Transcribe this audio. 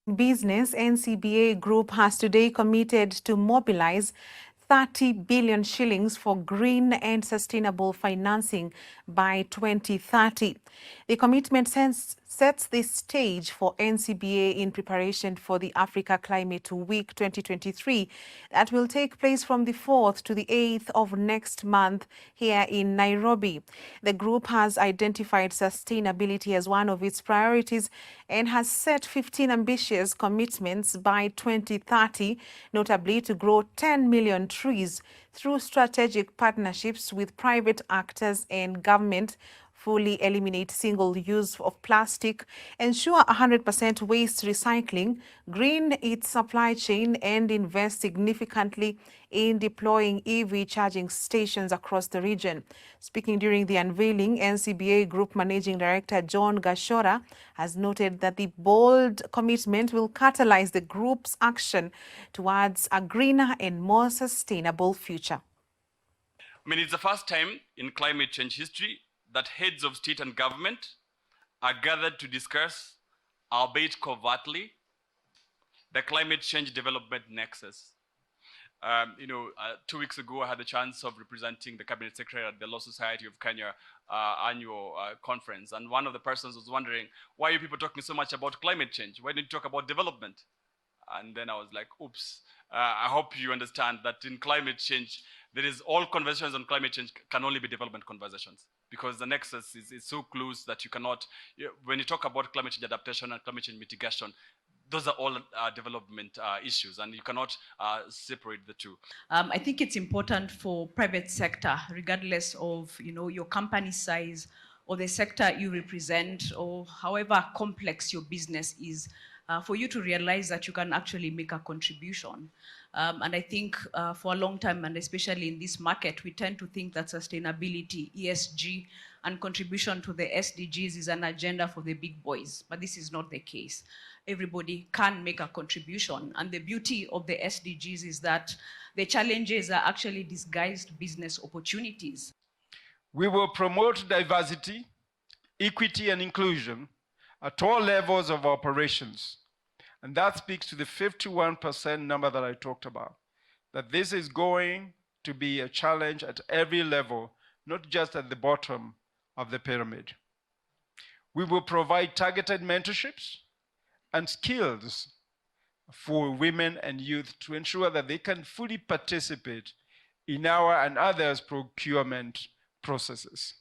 Business, NCBA Group has today committed to mobilize 30 billion shillings for green and sustainable financing by 2030. The commitment sets the stage for NCBA in preparation for the Africa Climate Week 2023 that will take place from the 4th to the 8th of next month here in Nairobi. The group has identified sustainability as one of its priorities and has set 15 ambitious commitments by 2030, notably to grow 10 million trees through strategic partnerships with private actors and government, fully eliminate single use of plastic, ensure 100% waste recycling, green its supply chain, and invest significantly in deploying EV charging stations across the region. Speaking during the unveiling, NCBA Group Managing Director John Gashora has noted that the bold commitment will catalyze the group's action towards a greener and more sustainable future. I mean, it's the first time in climate change history that heads of state and government are gathered to discuss, albeit covertly, the climate change development nexus. 2 weeks ago, I had the chance of representing the Cabinet Secretary at the Law Society of Kenya annual conference. And one of the persons was wondering, why are you people talking so much about climate change? Why don't you talk about development? And then I was like, oops, I hope you understand that in climate change, there is all conversations on climate change can only be development conversations, because the nexus is so close that you cannot, when you talk about climate change adaptation and climate change mitigation, those are all development issues, and you cannot separate the two. I think it's important for private sector, regardless of your company size or the sector you represent, or however complex your business is, for you to realize that you can actually make a contribution. And I think for a long time, and especially in this market, we tend to think that sustainability, ESG, and contribution to the SDGs is an agenda for the big boys, but this is not the case. Everybody can make a contribution, and the beauty of the SDGs is that the challenges are actually disguised business opportunities. We will promote diversity, equity, and inclusion at all levels of operations. And that speaks to the 51% number that I talked about, that this is going to be a challenge at every level, not just at the bottom of the pyramid. We will provide targeted mentorships and skills for women and youth to ensure that they can fully participate in our and others' procurement processes.